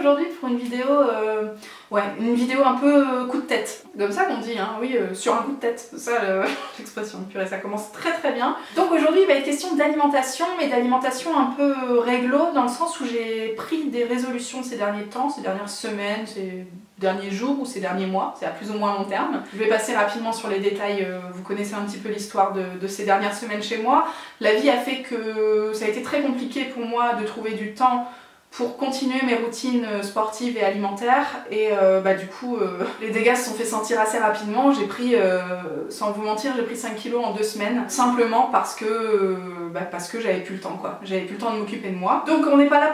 aujourd'hui pour une vidéo, une vidéo un peu coup de tête. Comme ça qu'on dit, hein, oui, sur un coup de tête, c'est ça l'expression, purée, ça commence très très bien. Donc aujourd'hui il va être question d'alimentation, mais d'alimentation un peu réglo, dans le sens où j'ai pris des résolutions ces derniers temps, ces dernières semaines, ces derniers jours ou ces derniers mois, c'est à plus ou moins long terme. Je vais passer rapidement sur les détails, vous connaissez un petit peu l'histoire de ces dernières semaines chez moi. La vie a fait que ça a été très compliqué pour moi de trouver du temps pour continuer mes routines sportives et alimentaires, et du coup les dégâts se sont fait sentir assez rapidement. J'ai pris, sans vous mentir, j'ai pris 5 kilos en 2 semaines, simplement parce que j'avais plus le temps quoi. J'avais plus le temps de m'occuper de moi. Donc on n'est pas là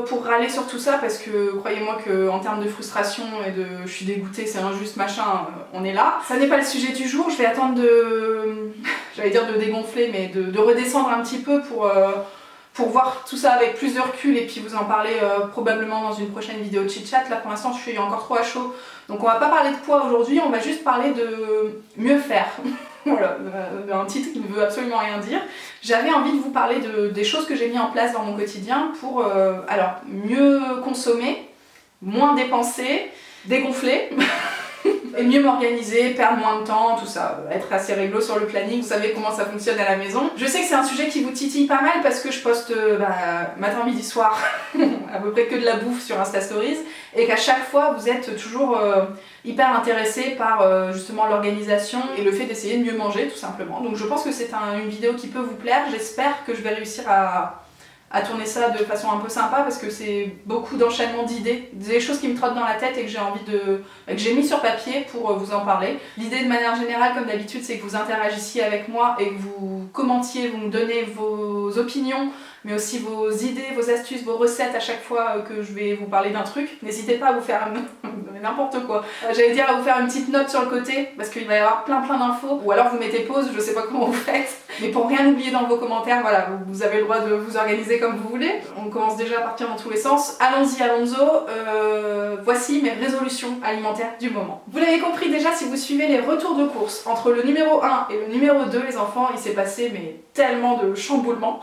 pour râler sur tout ça, parce que croyez-moi qu'en termes de frustration et de je suis dégoûtée, c'est injuste, machin, on est là. Ça n'est pas le sujet du jour, je vais attendre j'allais dire de dégonfler, mais de redescendre un petit peu pour voir tout ça avec plus de recul et puis vous en parler probablement dans une prochaine vidéo de chit-chat. Là pour l'instant je suis encore trop à chaud, donc on va pas parler de poids aujourd'hui, on va juste parler de mieux faire. Voilà, un titre qui ne veut absolument rien dire. J'avais envie de vous parler des choses que j'ai mis en place dans mon quotidien pour mieux consommer, moins dépenser, dégonfler. Et mieux m'organiser, perdre moins de temps, tout ça, être assez réglo sur le planning, vous savez comment ça fonctionne à la maison. Je sais que c'est un sujet qui vous titille pas mal parce que je poste matin, midi, soir, à peu près que de la bouffe sur Insta Stories, et qu'à chaque fois vous êtes toujours hyper intéressé par justement l'organisation et le fait d'essayer de mieux manger tout simplement. Donc je pense que c'est une vidéo qui peut vous plaire, j'espère que je vais réussir à tourner ça de façon un peu sympa, parce que c'est beaucoup d'enchaînements d'idées, des choses qui me trottent dans la tête et que j'ai envie que j'ai mis sur papier pour vous en parler. L'idée de manière générale, comme d'habitude, c'est que vous interagissiez avec moi et que vous commentiez, vous me donnez vos opinions, mais aussi vos idées, vos astuces, vos recettes à chaque fois que je vais vous parler d'un truc. N'hésitez pas à vous faire n'importe quoi. J'allais dire à vous faire une petite note sur le côté, parce qu'il va y avoir plein d'infos, ou alors vous mettez pause, je sais pas comment vous faites, mais pour rien oublier dans vos commentaires, voilà, vous avez le droit de vous organiser comme vous voulez. On commence déjà à partir dans tous les sens. Allons-y Alonso, voici mes résolutions alimentaires du moment. Vous l'avez compris déjà, si vous suivez les retours de course, entre le numéro 1 et le numéro 2, les enfants, il s'est passé mais tellement de chamboulements.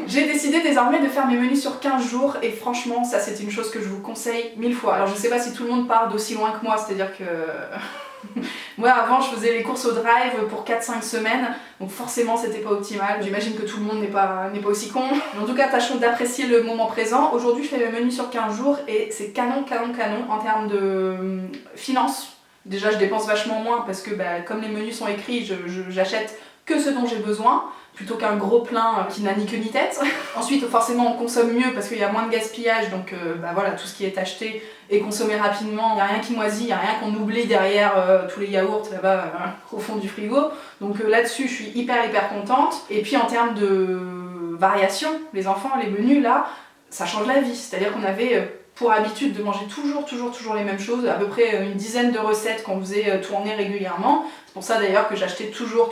J'ai décidé désormais de faire mes menus sur 15 jours, et franchement, ça c'est une chose que je vous conseille 1000 fois. Alors je sais pas si tout le monde part d'aussi loin que moi, c'est-à-dire que... Moi avant je faisais les courses au drive pour 4-5 semaines, donc forcément c'était pas optimal. J'imagine que tout le monde n'est pas aussi con. Mais en tout cas tâchons d'apprécier le moment présent. Aujourd'hui je fais mes menus sur 15 jours et c'est canon en termes de finances. Déjà je dépense vachement moins parce que comme les menus sont écrits, j'achète que ce dont j'ai besoin, plutôt qu'un gros plein qui n'a ni queue ni tête. Ensuite forcément on consomme mieux parce qu'il y a moins de gaspillage, donc voilà, tout ce qui est acheté et consommé rapidement, il n'y a rien qui moisit, il n'y a rien qu'on oublie derrière tous les yaourts là-bas au fond du frigo. Donc là-dessus je suis hyper contente. Et puis en termes de variation, les enfants, les menus là, ça change la vie. C'est-à-dire qu'on avait pour habitude de manger toujours les mêmes choses, à peu près une dizaine de recettes qu'on faisait tourner régulièrement. C'est pour ça d'ailleurs que j'achetais toujours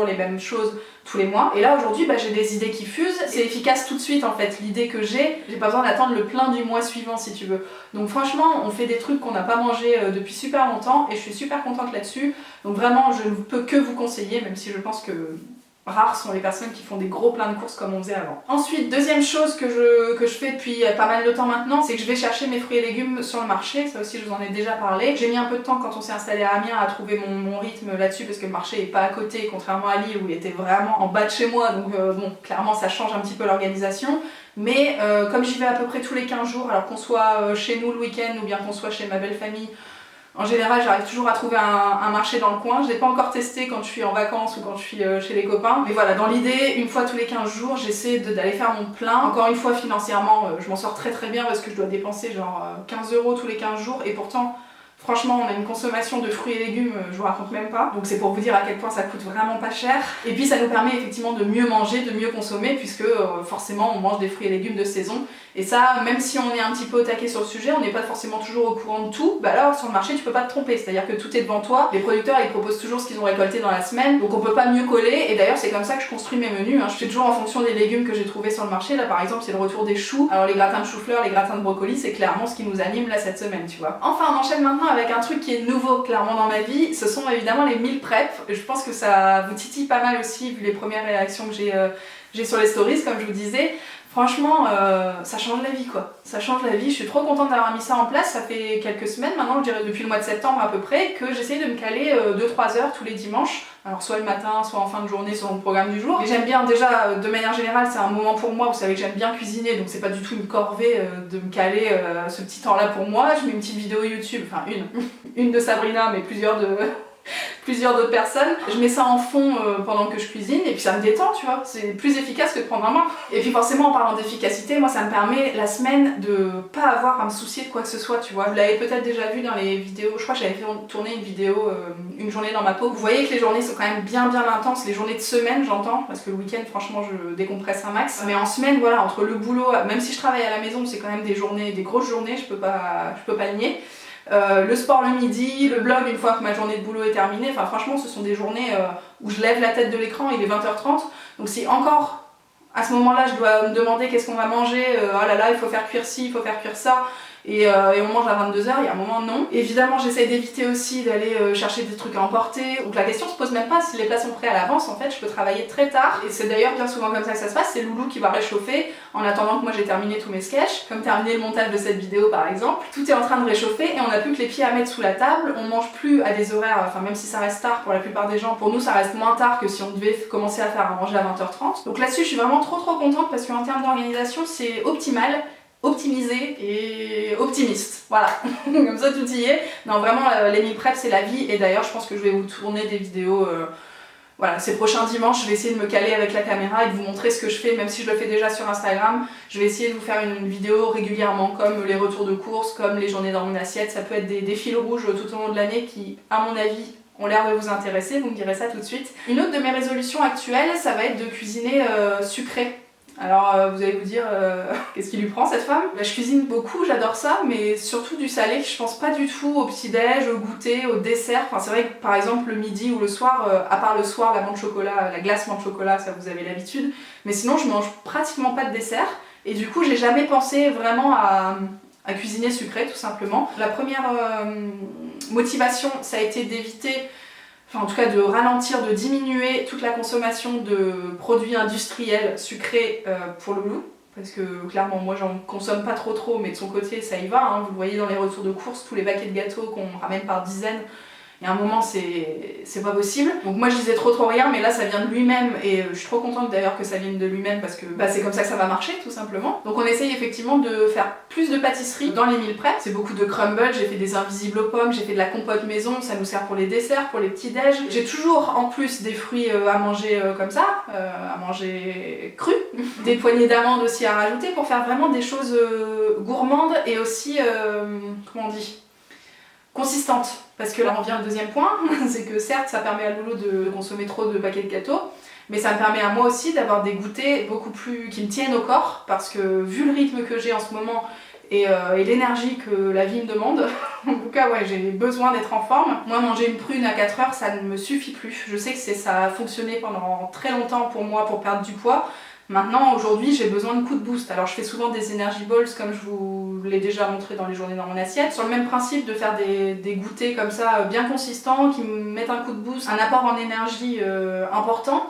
les mêmes choses tous les mois. Et là aujourd'hui j'ai des idées qui fusent, c'est efficace tout de suite en fait. L'idée que j'ai pas besoin d'attendre le plein du mois suivant si tu veux. Donc franchement on fait des trucs qu'on n'a pas mangé depuis super longtemps et je suis super contente là-dessus. Donc vraiment je ne peux que vous conseiller, même si je pense que rares sont les personnes qui font des gros pleins de courses comme on faisait avant. Ensuite, deuxième chose que je fais depuis pas mal de temps maintenant, c'est que je vais chercher mes fruits et légumes sur le marché. Ça aussi je vous en ai déjà parlé. J'ai mis un peu de temps quand on s'est installé à Amiens à trouver mon rythme là-dessus, parce que le marché est pas à côté, contrairement à Lille où il était vraiment en bas de chez moi, donc bon, clairement ça change un petit peu l'organisation. Mais comme j'y vais à peu près tous les 15 jours, alors qu'on soit chez nous le week-end ou bien qu'on soit chez ma belle famille, en général, j'arrive toujours à trouver un marché dans le coin. Je l'ai pas encore testé quand je suis en vacances ou quand je suis chez les copains. Mais voilà, dans l'idée, une fois tous les 15 jours, j'essaie d'aller faire mon plein. Encore une fois, financièrement, je m'en sors très bien parce que je dois dépenser genre 15 € tous les 15 jours. Et pourtant, franchement, on a une consommation de fruits et légumes, je vous raconte même pas. Donc c'est pour vous dire à quel point ça coûte vraiment pas cher. Et puis ça nous permet effectivement de mieux manger, de mieux consommer, puisque forcément on mange des fruits et légumes de saison. Et ça, même si on est un petit peu au taquet sur le sujet, on n'est pas forcément toujours au courant de tout. Bah là, sur le marché, tu peux pas te tromper. C'est-à-dire que tout est devant toi. Les producteurs, ils proposent toujours ce qu'ils ont récolté dans la semaine. Donc on peut pas mieux coller. Et d'ailleurs, c'est comme ça que je construis mes menus. Je fais toujours en fonction des légumes que j'ai trouvés sur le marché. Là, par exemple, c'est le retour des choux. Alors les gratins de chou-fleur, les gratins de brocoli, c'est clairement ce qui nous anime là cette semaine, tu vois. Enfin, on enchaîne maintenant avec un truc qui est nouveau, clairement, dans ma vie. Ce sont évidemment les meal prep. Je pense que ça vous titille pas mal aussi, vu les premières réactions que j'ai sur les stories, comme je vous disais. Franchement, ça change la vie quoi. Ça change la vie, je suis trop contente d'avoir mis ça en place. Ça fait quelques semaines maintenant, je dirais depuis le mois de septembre à peu près, que j'essaye de me caler 2-3 heures tous les dimanches. Alors soit le matin, soit en fin de journée sur mon programme du jour. Et j'aime bien déjà, de manière générale, c'est un moment pour moi, vous savez que j'aime bien cuisiner, donc c'est pas du tout une corvée de me caler ce petit temps là pour moi. Je mets une petite vidéo YouTube, enfin une de Sabrina, mais plusieurs d'autres personnes. Je mets ça en fond pendant que je cuisine et puis ça me détend, tu vois. C'est plus efficace que de prendre un bain. Et puis forcément, en parlant d'efficacité, moi ça me permet la semaine de pas avoir à me soucier de quoi que ce soit, tu vois. Vous l'avez peut-être déjà vu dans les vidéos, je crois que j'avais fait tourner une vidéo, une journée dans ma peau. Vous voyez que les journées sont quand même bien intenses, les journées de semaine j'entends, parce que le week-end franchement je décompresse un max. Mais en semaine, voilà, entre le boulot, même si je travaille à la maison, c'est quand même des journées, des grosses journées, je peux pas le nier. Le sport le midi, le blog une fois que ma journée de boulot est terminée, enfin franchement ce sont des journées où je lève la tête de l'écran, il est 20h30, donc si encore à ce moment là je dois me demander qu'est-ce qu'on va manger, oh là là il faut faire cuire ci, il faut faire cuire ça, et on mange à 22h, il y a un moment non. Évidemment j'essaie d'éviter aussi d'aller chercher des trucs à emporter, donc la question se pose même pas, si les plats sont prêts à l'avance en fait je peux travailler très tard, et c'est d'ailleurs bien souvent comme ça que ça se passe, c'est Loulou qui va réchauffer en attendant que moi j'ai terminé tous mes sketchs, comme terminé le montage de cette vidéo par exemple. Tout est en train de réchauffer et on n'a plus que les pieds à mettre sous la table, on mange plus à des horaires, enfin même si ça reste tard pour la plupart des gens, pour nous ça reste moins tard que si on devait commencer à faire à manger à 20h30. Donc là-dessus je suis vraiment trop contente parce qu'en termes d'organisation c'est optimal, optimisé et optimiste. Voilà, comme ça tout y est. Non vraiment les meal prep c'est la vie et d'ailleurs je pense que je vais vous tourner des vidéos voilà, ces prochains dimanches je vais essayer de me caler avec la caméra et de vous montrer ce que je fais, même si je le fais déjà sur Instagram. Je vais essayer de vous faire une vidéo régulièrement comme les retours de courses, comme les journées dans mon assiette. Ça peut être des fils rouges tout au long de l'année qui, à mon avis, ont l'air de vous intéresser, vous me direz ça tout de suite. Une autre de mes résolutions actuelles, ça va être de cuisiner sucré. Alors vous allez vous dire, qu'est-ce qui lui prend cette femme? Bah, je cuisine beaucoup, j'adore ça, mais surtout du salé. Je pense pas du tout au petit-déj, au goûter, au dessert. Enfin c'est vrai que par exemple le midi ou le soir, à part le soir la menthe chocolat, la glace menthe chocolat, ça vous avez l'habitude. Mais sinon je mange pratiquement pas de dessert. Et du coup j'ai jamais pensé vraiment à cuisiner sucré tout simplement. La première motivation ça a été d'éviter, enfin en tout cas de ralentir, de diminuer toute la consommation de produits industriels sucrés pour Loulou. Parce que clairement moi j'en consomme pas trop, mais de son côté ça y va, hein. Vous le voyez dans les retours de courses, tous les paquets de gâteaux qu'on ramène par dizaines. Et à un moment c'est pas possible. Donc moi je disais trop rien, mais là ça vient de lui-même et je suis trop contente d'ailleurs que ça vienne de lui-même parce que bah, c'est comme ça que ça va marcher tout simplement. Donc on essaye effectivement de faire plus de pâtisserie dans les meal prep. C'est beaucoup de crumbles, j'ai fait des invisibles aux pommes, j'ai fait de la compote maison, ça nous sert pour les desserts, pour les petits déj. J'ai toujours en plus des fruits à manger comme ça, à manger crus. Des poignées d'amandes aussi à rajouter pour faire vraiment des choses gourmandes et aussi, comment on dit, consistante. Parce que là on vient au deuxième point, c'est que certes ça permet à Loulou de consommer trop de paquets de gâteaux, mais ça me permet à moi aussi d'avoir des goûters beaucoup plus qui me tiennent au corps, parce que vu le rythme que j'ai en ce moment et l'énergie que la vie me demande, en tout cas ouais j'ai besoin d'être en forme. Moi manger une prune à 4 heures ça ne me suffit plus, je sais que ça a fonctionné pendant très longtemps pour moi pour perdre du poids. Maintenant, aujourd'hui, j'ai besoin de coups de boost. Alors je fais souvent des energy balls comme je vous l'ai déjà montré dans les journées dans mon assiette. Sur le même principe de faire des goûters comme ça bien consistants, qui me mettent un coup de boost, un apport en énergie important.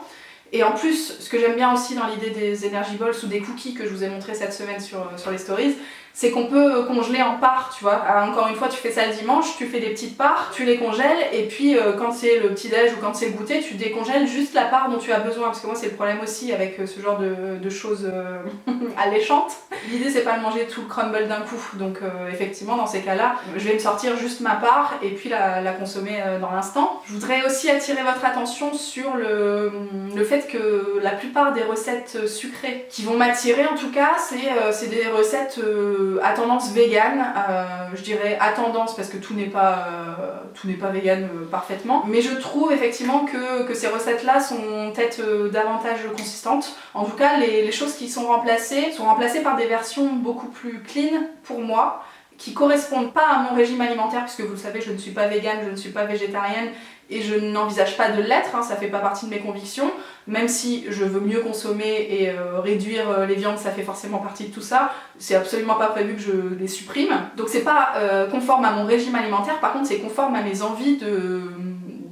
Et en plus, ce que j'aime bien aussi dans l'idée des energy balls ou des cookies que je vous ai montré cette semaine sur les stories, c'est qu'on peut congeler en parts, tu vois. Encore une fois, tu fais ça le dimanche, tu fais des petites parts, tu les congèles, et puis quand c'est le petit-déj ou quand c'est le goûter, tu décongèles juste la part dont tu as besoin. Parce que moi, c'est le problème aussi avec ce genre de choses alléchantes. L'idée, c'est pas de manger tout le crumble d'un coup. Donc effectivement, dans ces cas-là, je vais me sortir juste ma part et puis la consommer dans l'instant. Je voudrais aussi attirer votre attention sur le fait que la plupart des recettes sucrées qui vont m'attirer, en tout cas, c'est des recettes à tendance vegan, je dirais à tendance parce que tout n'est pas vegan parfaitement, mais je trouve effectivement que ces recettes-là sont peut-être davantage consistantes. En tout cas, les choses qui sont remplacées par des versions beaucoup plus clean pour moi, qui correspondent pas à mon régime alimentaire, puisque vous le savez, je ne suis pas végane, je ne suis pas végétarienne, et je n'envisage pas de l'être, hein, ça fait pas partie de mes convictions, même si je veux mieux consommer et réduire les viandes, ça fait forcément partie de tout ça, c'est absolument pas prévu que je les supprime. Donc c'est pas conforme à mon régime alimentaire, par contre c'est conforme à mes envies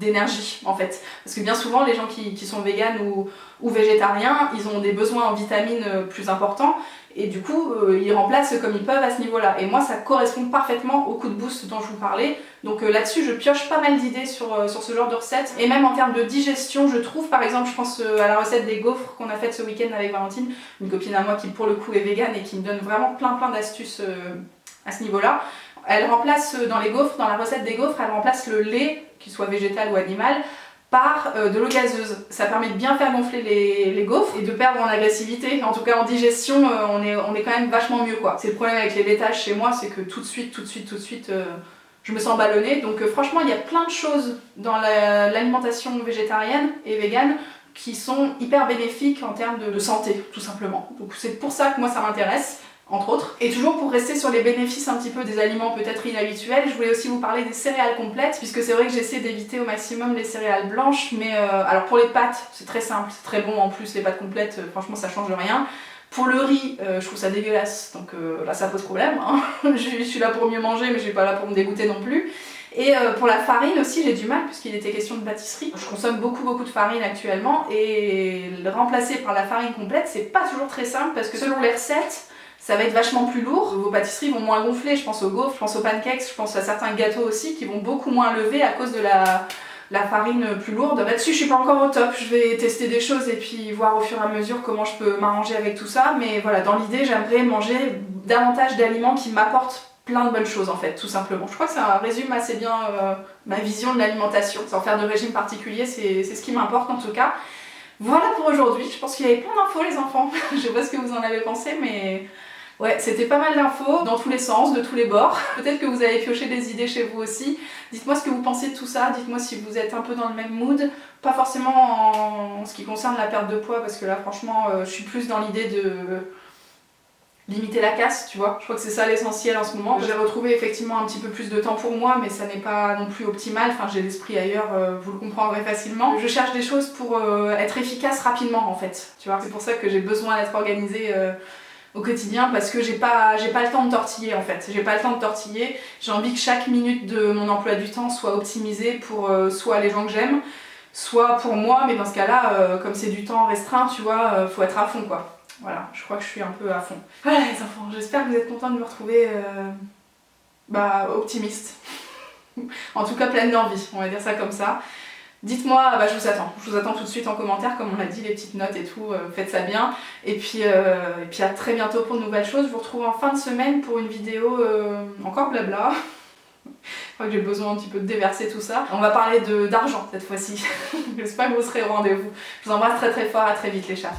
d'énergie en fait. Parce que bien souvent les gens qui sont véganes ou végétariens, ils ont des besoins en vitamines plus importants et du coup ils remplacent comme ils peuvent à ce niveau-là. Et moi ça correspond parfaitement au coup de boost dont je vous parlais. Donc là-dessus je pioche pas mal d'idées sur ce genre de recettes. Et même en termes de digestion, je trouve par exemple, je pense à la recette des gaufres qu'on a faite ce week-end avec Valentine, une copine à moi qui pour le coup est végane et qui me donne vraiment plein d'astuces à ce niveau-là. Elle remplace dans les gaufres, dans la recette des gaufres, elle remplace le lait, qu'il soit végétal ou animal, par de l'eau gazeuse. Ça permet de bien faire gonfler les gaufres et de perdre en agressivité. En tout cas en digestion, on est quand même vachement mieux quoi. C'est le problème avec les laitages chez moi, c'est que tout de suite, je me sens ballonnée. Donc franchement, il y a plein de choses dans l'alimentation végétarienne et végane qui sont hyper bénéfiques en termes de santé, tout simplement. Donc c'est pour ça que moi ça m'intéresse. Entre autres. Et toujours pour rester sur les bénéfices un petit peu des aliments peut-être inhabituels, je voulais aussi vous parler des céréales complètes, puisque c'est vrai que j'essaie d'éviter au maximum les céréales blanches, mais alors pour les pâtes, c'est très simple, c'est très bon en plus, les pâtes complètes, franchement ça change rien. Pour le riz, je trouve ça dégueulasse, donc là ça pose problème, hein. Je suis là pour mieux manger, mais je suis pas là pour me dégoûter non plus. Et pour la farine aussi, j'ai du mal, puisqu'il était question de pâtisserie. Je consomme beaucoup de farine actuellement, et le remplacer par la farine complète, c'est pas toujours très simple, parce que selon les recettes, ça va être vachement plus lourd, vos pâtisseries vont moins gonfler, je pense aux gaufres, je pense aux pancakes, je pense à certains gâteaux aussi qui vont beaucoup moins lever à cause de la farine plus lourde. Là-dessus je suis pas encore au top, je vais tester des choses et puis voir au fur et à mesure comment je peux m'arranger avec tout ça, mais voilà, dans l'idée j'aimerais manger davantage d'aliments qui m'apportent plein de bonnes choses en fait, tout simplement. Je crois que ça résume assez bien ma vision de l'alimentation, sans faire de régime particulier, c'est ce qui m'importe en tout cas. Voilà pour aujourd'hui, je pense qu'il y avait plein d'infos les enfants, je sais pas ce que vous en avez pensé, mais... ouais, c'était pas mal d'infos, dans tous les sens, de tous les bords. Peut-être que vous avez pioché des idées chez vous aussi. Dites-moi ce que vous pensez de tout ça, dites-moi si vous êtes un peu dans le même mood. Pas forcément en ce qui concerne la perte de poids, parce que là franchement, je suis plus dans l'idée de limiter la casse, tu vois. Je crois que c'est ça l'essentiel en ce moment. J'ai retrouvé effectivement un petit peu plus de temps pour moi, mais ça n'est pas non plus optimal. Enfin, j'ai l'esprit ailleurs, vous le comprendrez facilement. Je cherche des choses pour être efficace rapidement en fait, tu vois. C'est pour ça que j'ai besoin d'être organisée au quotidien, parce que j'ai pas le temps de tortiller en fait. J'ai pas le temps de tortiller. J'ai envie que chaque minute de mon emploi du temps soit optimisée pour soit les gens que j'aime, soit pour moi, mais dans ce cas-là, comme c'est du temps restreint, tu vois, faut être à fond quoi. Voilà, je crois que je suis un peu à fond. Voilà les enfants, j'espère que vous êtes contents de me retrouver optimiste. En tout cas pleine d'envie, on va dire ça comme ça. Dites-moi, je vous attends tout de suite en commentaire, comme on l'a dit, les petites notes et tout, faites ça bien. Et puis à très bientôt pour de nouvelles choses. Je vous retrouve en fin de semaine pour une vidéo encore blabla. Je crois que j'ai besoin un petit peu de déverser tout ça. On va parler d'argent cette fois-ci. J'espère que vous serez au rendez-vous. Je vous embrasse très fort, à très vite les chats.